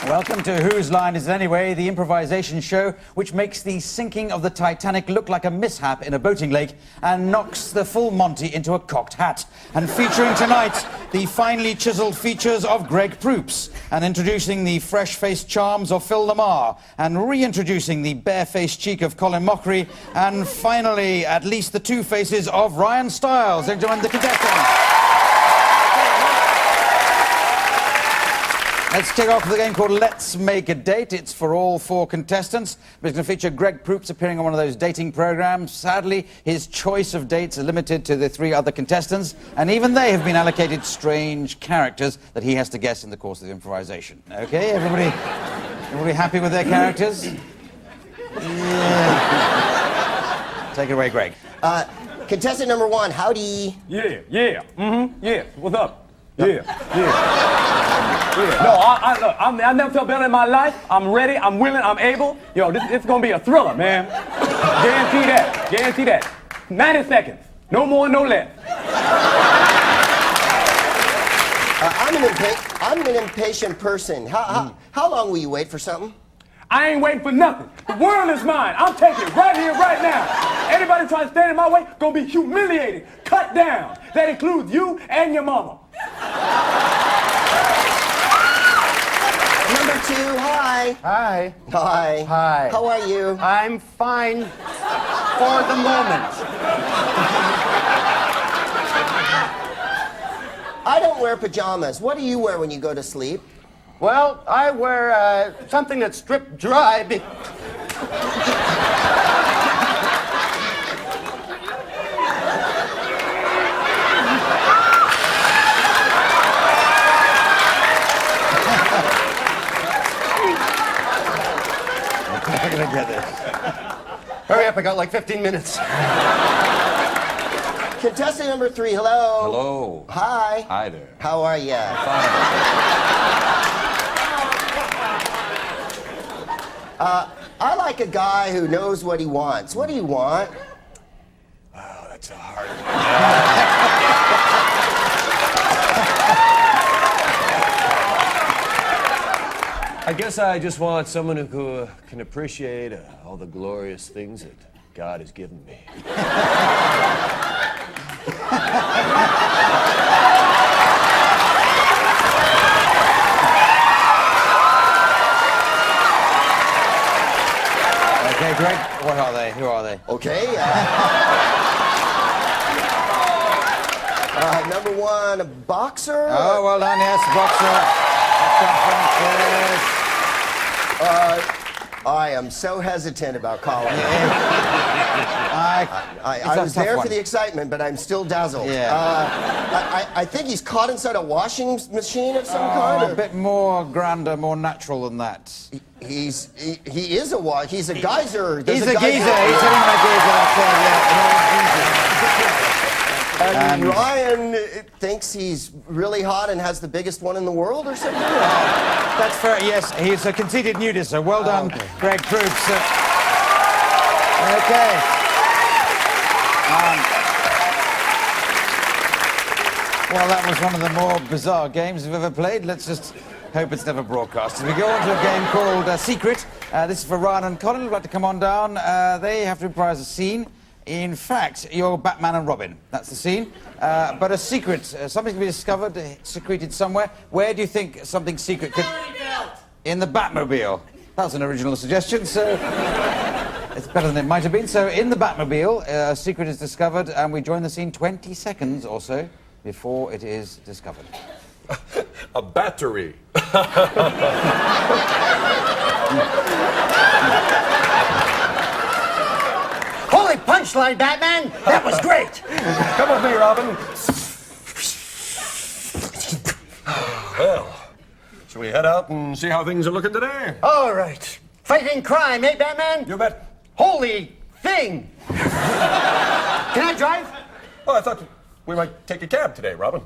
Welcome to Whose Line Is It Anyway, the improvisation show which makes the sinking of the Titanic look like a mishap in a boating lake and knocks the full Monty into a cocked hat. And featuring tonight, the finely chiseled features of Greg Proops, and introducing the fresh-faced charms of Phil Lamar, and reintroducing the bare-faced cheek of Colin Mockery, and finally, at least the two faces of Ryan Stiles. Ladies and gentlemen, the contestants. Let's kick off with a game called Let's Make a Date. It's for all four contestants. But it's going to feature Greg Proops appearing on one of those dating programs. Sadly, his choice of dates are limited to the three other contestants, and even they have been allocated strange characters that he has to guess in the course of the improvisation. Okay, everybody happy with their characters? Yeah. Take it away, Greg. Contestant number one, howdy. Yeah. What's up? Yeah. No, I never felt better in my life. I'm ready, I'm willing, I'm able. Yo, this is gonna be a thriller, man. Guarantee that. 90 seconds. No more, no less. I'm an impatient person. How long will you wait for something? I ain't waiting for nothing. The world is mine. I'm taking it right here, right now. Anybody trying to stand in my way, gonna be humiliated, cut down. That includes you and your mama. Number two, hi. Hi. Hi. Hi. How are you? I'm fine for the moment. I don't wear pajamas. What do you wear when you go to sleep? Well, I wear something that's stripped dry. We're going to get this. Hurry up, I got like 15 minutes. Contestant number three, hello. Hello. Hi. Hi there. How are you? Fine. I like a guy who knows what he wants. What do you want? Oh, that's a hard one. I guess I just want someone who can appreciate all the glorious things that God has given me. Okay, Greg, what are they? Who are they? Okay. Number one, a boxer. Oh, well done, yes, boxer. I am so hesitant about Colin. I was there for the excitement, but I'm still dazzled. Yeah. I think he's caught inside a washing machine of some kind. A bit more grander, more natural than that. He is a he's a geyser. He's a geezer. He's sitting on a geezer. And Ryan thinks he's really hot and has the biggest one in the world or something? That's fair, yes. He's a conceited nudist, so well done, okay. Greg Proops. Okay. Well, that was one of the more bizarre games we've ever played. Let's just hope it's never broadcast. We go on to a game called Secret. This is for Ryan and Colin. Would like to come on down. They have to improvise a scene. In fact, you're Batman and Robin. That's the scene. But a secret, something to be discovered, secreted somewhere. Where do you think something secret could... In the Batmobile. That was an original suggestion, so... It's better than it might have been. So, in the Batmobile, a secret is discovered, and we join the scene 20 seconds or so before it is discovered. A battery. Holy punchline, Batman! That was great! Come with me, Robin. Well, shall we head out and see how things are looking today? All right. Fighting crime, eh, Batman? You bet. Holy thing! Can I drive? Oh, I thought we might take a cab today, Robin.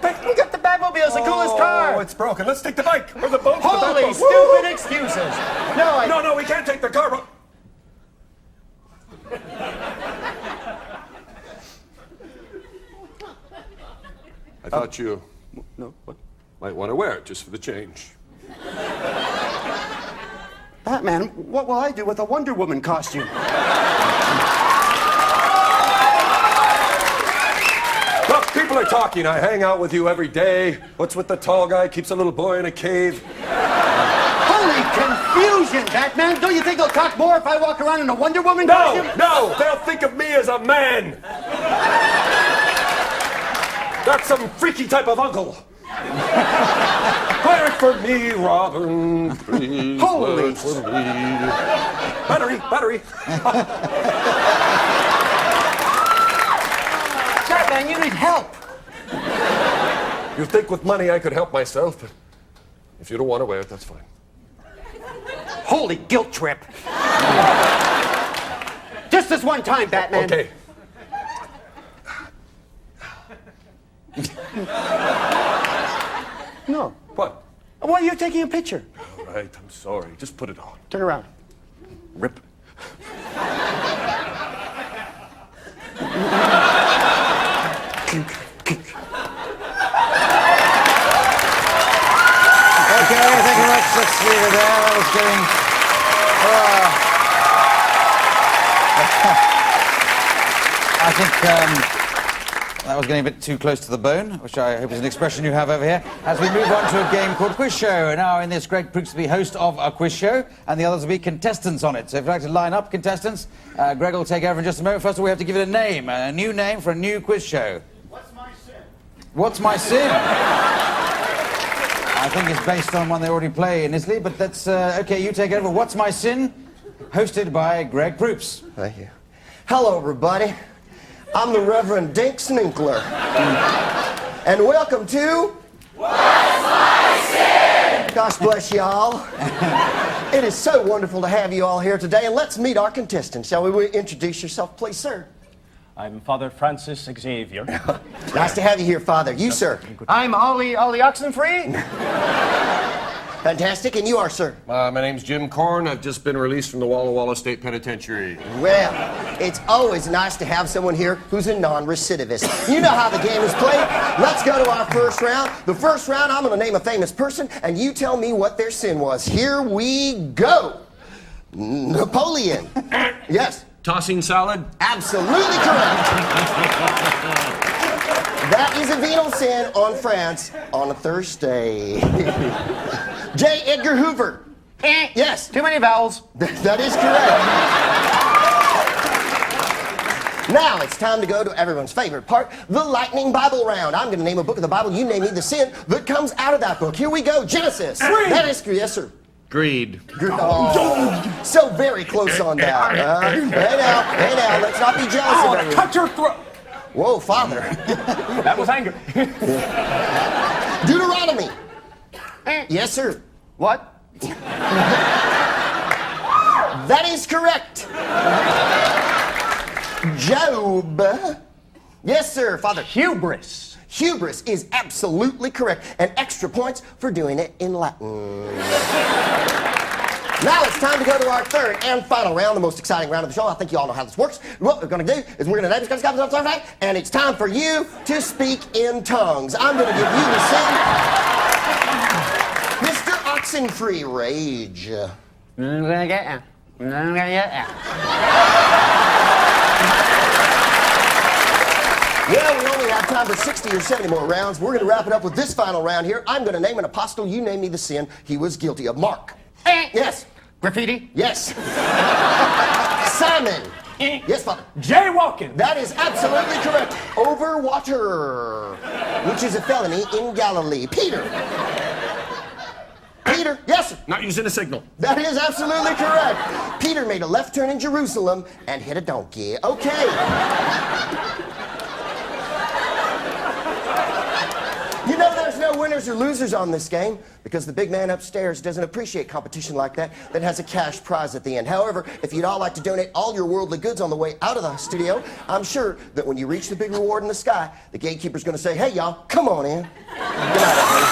But we got the Batmobile, it's the coolest car! Oh, it's broken. Let's take the bike. Or the boat. Holy the stupid excuses! No, we can't take the car. I thought you... No, what? Might want to wear it just for the change. Batman, what will I do with a Wonder Woman costume? Look, people are talking. I hang out with you every day. What's with the tall guy? Keeps a little boy in a cave. Holy confusion, Batman! Don't you think they'll talk more if I walk around in a Wonder Woman costume? No, they'll think of me as a man. That's some freaky type of uncle. Play it for me, Robin. Please Holy play it for me. Battery. Batman, you need help. You think with money I could help myself, but if you don't want to wear it, that's fine. Holy guilt trip. Just this one time, Batman. Okay. No. What? Why are you taking a picture? All right, I'm sorry. Just put it on. Turn around. Rip. Okay, thank you very much. Let's leave it there. That was getting. I think that was getting a bit too close to the bone, which I hope is an expression you have over here. As we move on to a game called Quiz Show. Now, in this, Greg Proops will be host of a quiz show, and the others will be contestants on it. So if you'd like to line up contestants, Greg will take over in just a moment. First of all, we have to give it a new name for a new quiz show. What's my sin? What's my sin? I think it's based on one they already play in Italy, but that's okay. You take over. What's My Sin? Hosted by Greg Proops. Thank you. Hello, everybody. I'm the Reverend Dink Sninkler. And welcome to... What's My Sin? Gosh bless y'all. It is so wonderful to have you all here today, and let's meet our contestants. Shall we introduce yourself, please, sir? I'm Father Francis Xavier. Nice to have you here, Father. You, sir. I'm Ollie Oxenfree. Fantastic. And you are, sir? My name's Jim Korn. I've just been released from the Walla Walla State Penitentiary. Well, it's always nice to have someone here who's a non-recidivist. You know how the game is played. Let's go to our first round. The first round, I'm going to name a famous person, and you tell me what their sin was. Here we go. Napoleon. Yes. Tossing salad? Absolutely correct. That is a venal sin on France on a Thursday. J. Edgar Hoover. Yes. Too many vowels. That is correct. Now it's time to go to everyone's favorite part, the Lightning Bible round. I'm going to name a book of the Bible. You name me the sin that comes out of that book. Here we go. Genesis. That is, yes, sir. Greed. Oh, so very close on that. Hey now, let's not be jealous of everyone. Cut your throat! Whoa, Father. That was anger. Deuteronomy. Yes, sir. What? That is correct. Job. Yes, sir, Father. Hubris. Hubris is absolutely correct, and extra points for doing it in Latin. Now it's time to go to our third and final round, the most exciting round of the show. I think you all know how this works. What we're going to do is we're going to name this, and it's time for you to speak in tongues. I'm going to give you the sin. Mr. Oxenfree, rage. Well, we only have time for 60 or 70 more rounds. We're going to wrap it up with this final round here. I'm going to name an apostle. You name me the sin he was guilty of. Mark. Yes. Graffiti? Yes. Simon. Yes, Father. Jaywalking. That is absolutely correct. Over water, which is a felony in Galilee. Peter. Peter. Yes, sir. Not using a signal. That is absolutely correct. Peter made a left turn in Jerusalem and hit a donkey. Okay. You know, there's no winners or losers on this game because the big man upstairs doesn't appreciate competition like that has a cash prize at the end. However, if you'd all like to donate all your worldly goods on the way out of the studio, I'm sure that when you reach the big reward in the sky, the gatekeeper's going to say, hey, y'all, come on in. Good night, everybody.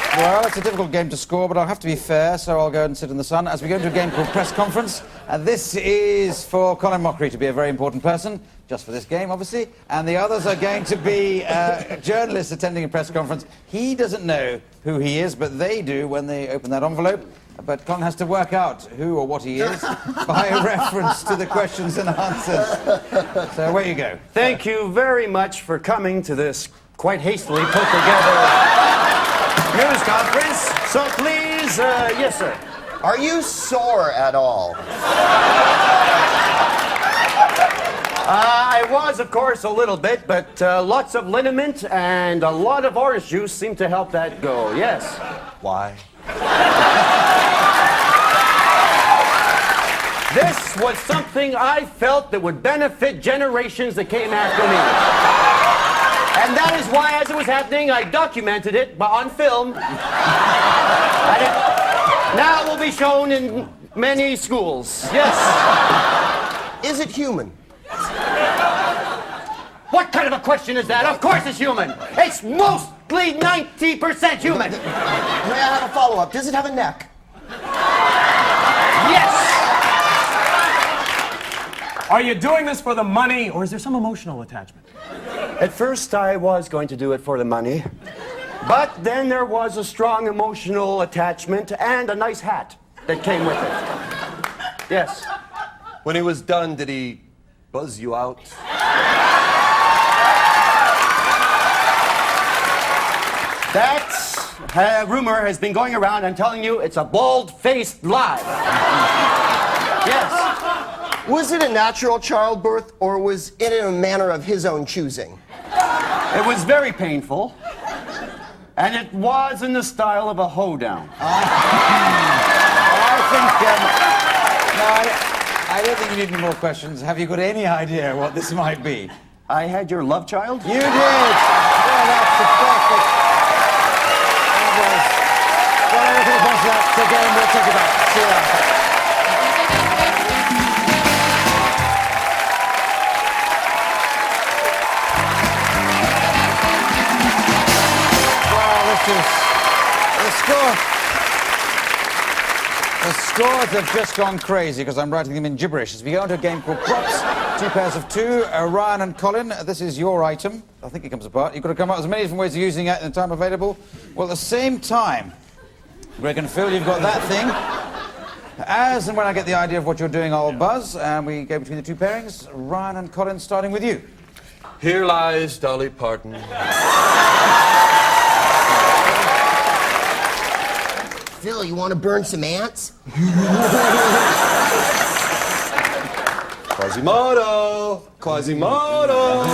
Okay, Well, it's a difficult game to score, but I'll have to be fair, so I'll go and sit in the sun as we go into a game called Press Conference. This is for Colin Mockery to be a very important person, just for this game, obviously, and the others are going to be journalists attending a press conference. He doesn't know who he is, but they do when they open that envelope. But Colin has to work out who or what he is by reference to the questions and answers. So away you go. Thank you very much for coming to this quite hastily put together news conference. So please, yes, sir. Are you sore at all? I was, of course, a little bit, but lots of liniment and a lot of orange juice seemed to help that go. Yes. Why? This was something I felt that would benefit generations that came after me. And that is why, as it was happening, I documented it on film. And it now will be shown in many schools. Yes. Is it human? What kind of a question is that? Of course it's human. It's mostly 90% human. May I have a follow-up? Does it have a neck? Yes. Are you doing this for the money, or is there some emotional attachment? At first, I was going to do it for the money. But then there was a strong emotional attachment and a nice hat that came with it. Yes. When he was done, did he buzz you out? That rumor has been going around. I'm telling you, it's a bald-faced lie. Yes. Was it a natural childbirth, or was it in a manner of his own choosing? It was very painful. And it was in the style of a hoedown. I don't think you need any more questions. Have you got any idea what this might be? I had your love child? You did! Well, that's a perfect... That was... Well, everything across that game, we'll take it back. See you later. The scores have just gone crazy because I'm writing them in gibberish as we go into a game called Props. 2 pairs of 2. Ryan and Colin, this is your item. I think it comes apart. You've got to come up with as many different ways of using it in the time available. Well, at the same time, Greg and Phil, you've got that thing. As and when I get the idea of what you're doing, I'll buzz, and we go between the 2 pairings. Ryan and Colin, starting with you. Here lies Dolly Parton. Phil, you want to burn some ants? Quasimodo! Quasimodo!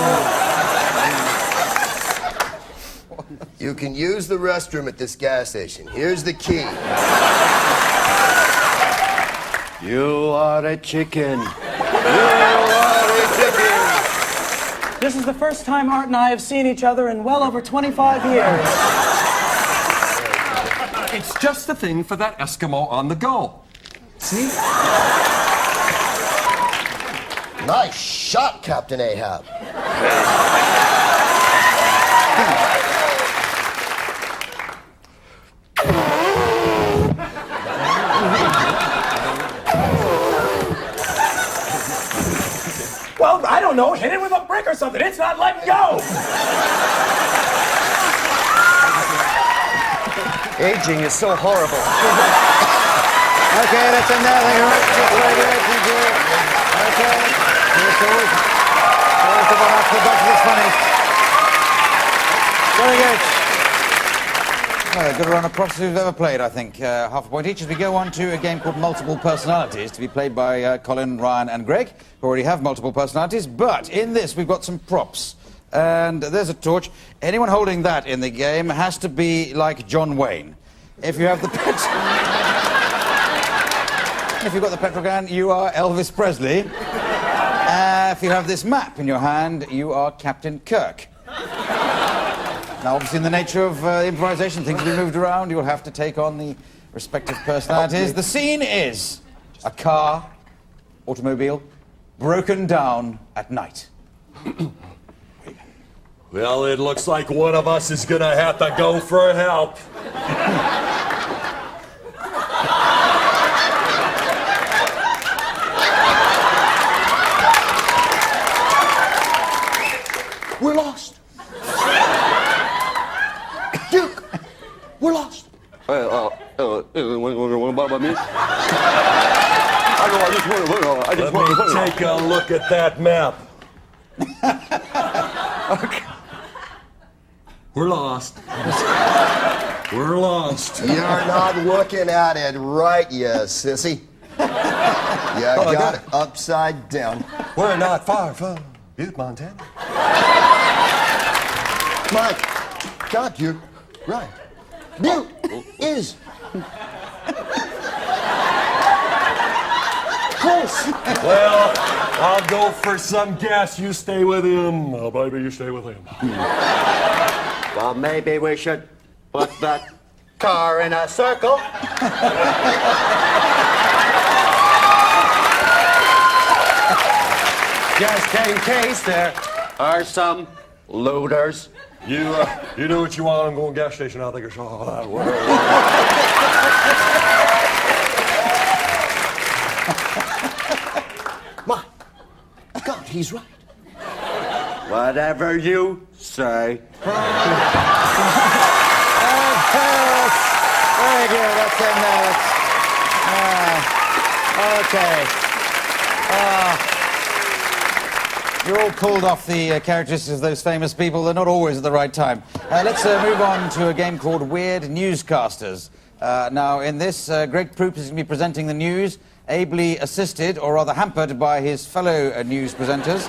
You can use the restroom at this gas station. Here's the key. You are a chicken. This is the first time Art and I have seen each other in well over 25 years. It's just the thing for that Eskimo on the go. See? Nice shot, Captain Ahab. Well, I don't know. Hit it with a brick or something. It's not letting go. Aging is so horrible. Okay, that's enough. Thank you very much. Very good. Thank you. Okay. Here's the week. Here's the one after the box of this funniest. Very good. Well, a good run of props we've ever played, I think. Half a point each as we go on to a game called Multiple Personalities to be played by Colin, Ryan and Greg, who already have multiple personalities. But in this, we've got some props. And there's a torch. Anyone holding that in the game has to be like John Wayne. If you have the if you've got the petrol can, you are Elvis Presley. If you have this map in your hand, you are Captain Kirk. Now, obviously, in the nature of improvisation, things will be moved around. You'll have to take on the respective personalities. The scene is a car, automobile, broken down at night. Well, it looks like one of us is gonna have to go for help. We're lost. Duke, we're lost. What about me? Let me take a look at that map. Okay. We're lost. We're lost. You're not looking at it right, you sissy. You got it upside down. We're not far from Butte, Montana. My God, you're right. Butte is close. Well, I'll go for some gas. You stay with him. Oh, baby, you stay with him. Well, maybe we should put that car in a circle. Just in case there are some looters. You do what you want. I'm going to gas station. I'll think it's all that work. My God, he's right. Whatever you say. Very good. That's in there. Okay. You're all pulled off the characteristics of those famous people. They're not always at the right time. Let's move on to a game called Weird Newscasters. Now, in this, Greg Proops is going to be presenting the news, ably assisted, or rather hampered, by his fellow news presenters.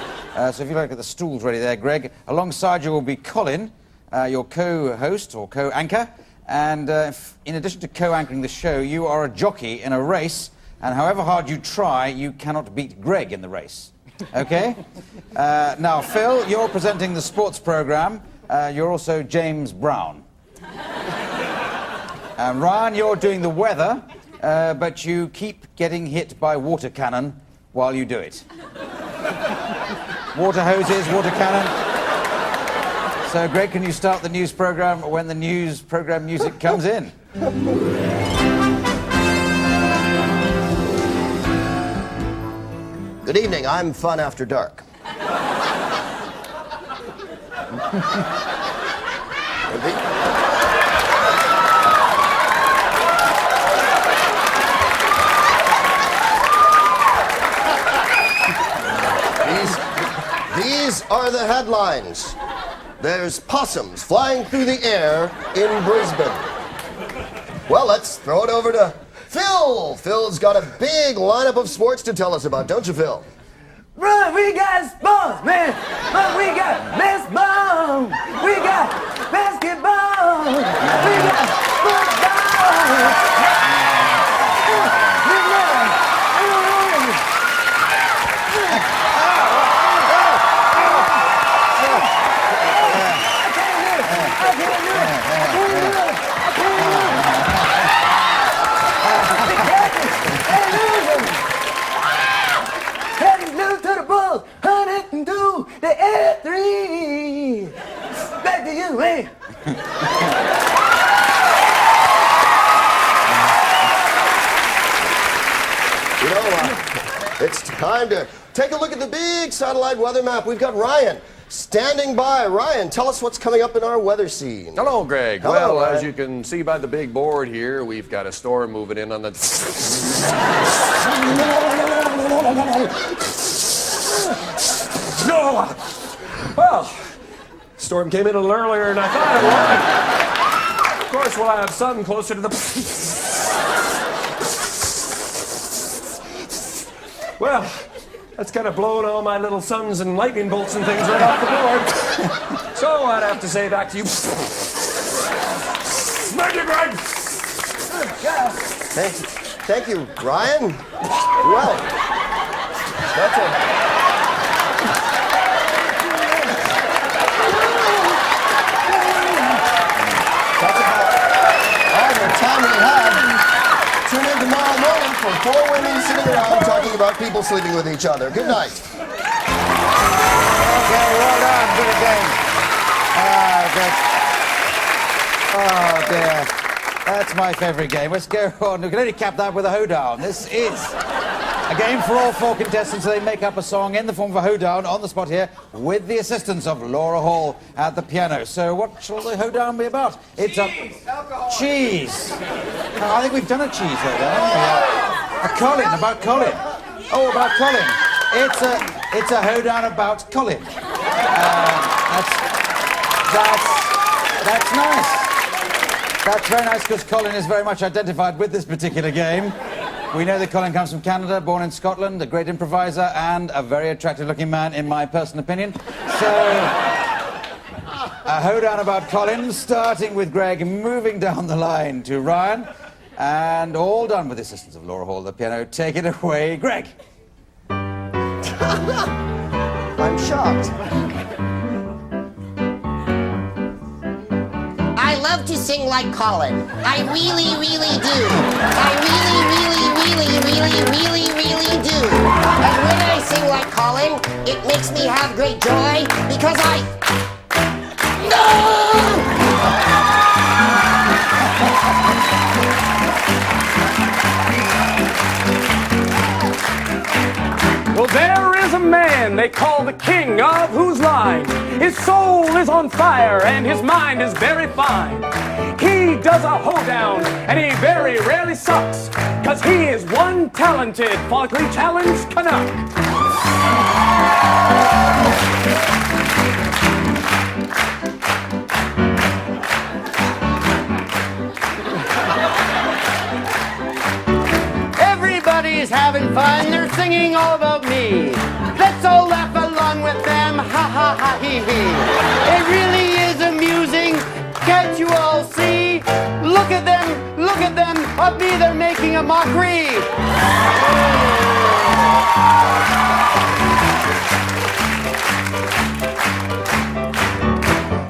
So if you like, at the stools ready there, Greg. Alongside you will be Colin, your co-host or co-anchor. And in addition to co-anchoring the show, you are a jockey in a race. And however hard you try, you cannot beat Greg in the race. Okay? Now, Phil, you're presenting the sports program. You're also James Brown. And Ryan, you're doing the weather, but you keep getting hit by water cannon while you do it. Water hoses, water cannon. So, Greg, can you start the news program when the news program music comes in? Good evening, I'm Fun After Dark. These are the headlines. There's possums flying through the air in Brisbane. Well, let's throw it over to Phil. Phil's got a big lineup of sports to tell us about, don't you, Phil? Bro, we got sports, man. But we got baseball. We got basketball. We got football. Heading to the Bulls, 102, the Air 3. Back to you, man. You know, it's time to take a look at the big satellite weather map. We've got Ryan standing by. Ryan, tell us what's coming up in our weather scene. Hello, Greg. Hello, well, Ryan. as you can see by the big board here, we've got a storm moving in on the... Well, storm came in a little earlier than I thought it would. Of course, we'll have sun closer to the... Well, that's kind of blown all my little suns and lightning bolts and things right off the board. So I'd have to say back to you. Thank you, Greg. Thank you, Ryan. Well, that's it. That's about all the time we have. Tune in tomorrow morning for 4 women sitting around talking about people sleeping with each other. Good night. Okay, well done. Good game. Oh, dear. That's my favourite game. Let's go on. We can only cap that with a hoedown. This is a game for all 4 contestants. They make up a song in the form of a hoedown on the spot here with the assistance of Laura Hall at the piano. So what shall the hoedown be about? It's cheese. I think we've done a cheese hoedown, haven't we? A Colin, about Colin. Oh, about Colin. It's a hoedown about Colin. That's nice. That's very nice because Colin is very much identified with this particular game. We know that Colin comes from Canada, born in Scotland, a great improviser and a very attractive-looking man, in my personal opinion. So, a hoedown about Colin, starting with Greg, moving down the line to Ryan, and all done with the assistance of Laura Hall, the piano. Take it away, Greg. I'm shocked. I love to sing like Colin. I really, really do. I really, really do. And when I sing like Colin, it makes me have great joy because Well, there is a man they call the king of whose line his soul is on fire and his mind is very fine. He does a hoedown and he very rarely sucks, 'cause he is one talented, follically challenged Canuck. Everybody's having fun, they're singing all about me. Let's all laugh along with them, ha ha ha hee hee. It really is amusing, can't you all see? Look at them, of me they're making a mockery.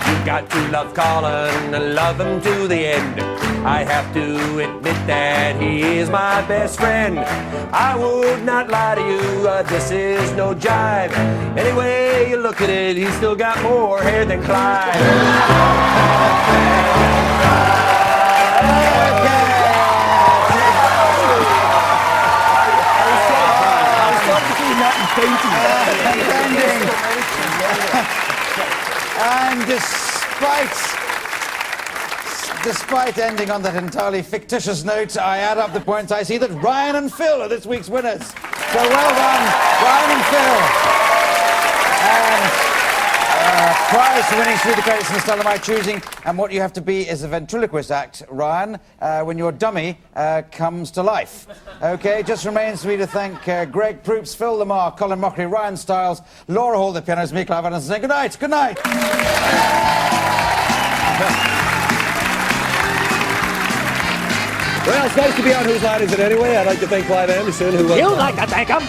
You got to love Colin and love him to the end. I have to admit that he is my best friend. I would not lie to you, this is no jive. Anyway you look at it, he's still got more hair than Clyde. And despite ending on that entirely fictitious note, I add up the points. I see that Ryan and Phil are this week's winners. So well done, Ryan and Phil. And prize for winning through the credits in the style of my choosing. And what you have to be is a ventriloquist act, Ryan, when your dummy comes to life. Okay, just remains for me to thank Greg Proops, Phil Lamar, Colin Mockery, Ryan Stiles, Laura Hall, the pianos, me, Clive Adams, and say good night. Good night. Well, it's nice to be on Whose Line Is It Anyway? I'd like to thank Clive Anderson, who was... You'd like to thank him.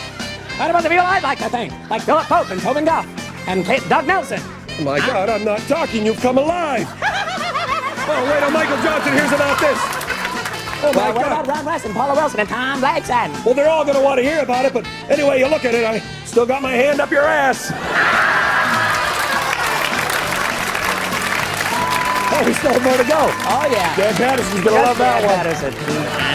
What about the people I'd like to thank? Like Philip Pope and Tobin Duff and Doug Nelson. Oh my God, I'm not talking. You've come alive. Oh, wait, Michael Johnson hears about this. Oh, my Well, what God. about Ron West and Paula Wilson and Tom Blackson? Well, they're all going to want to hear about it, but anyway, you look at it, I still got my hand up your ass. Oh, we still have more to go. Oh, yeah. Dan Patterson's going to love that Dan one. Patterson.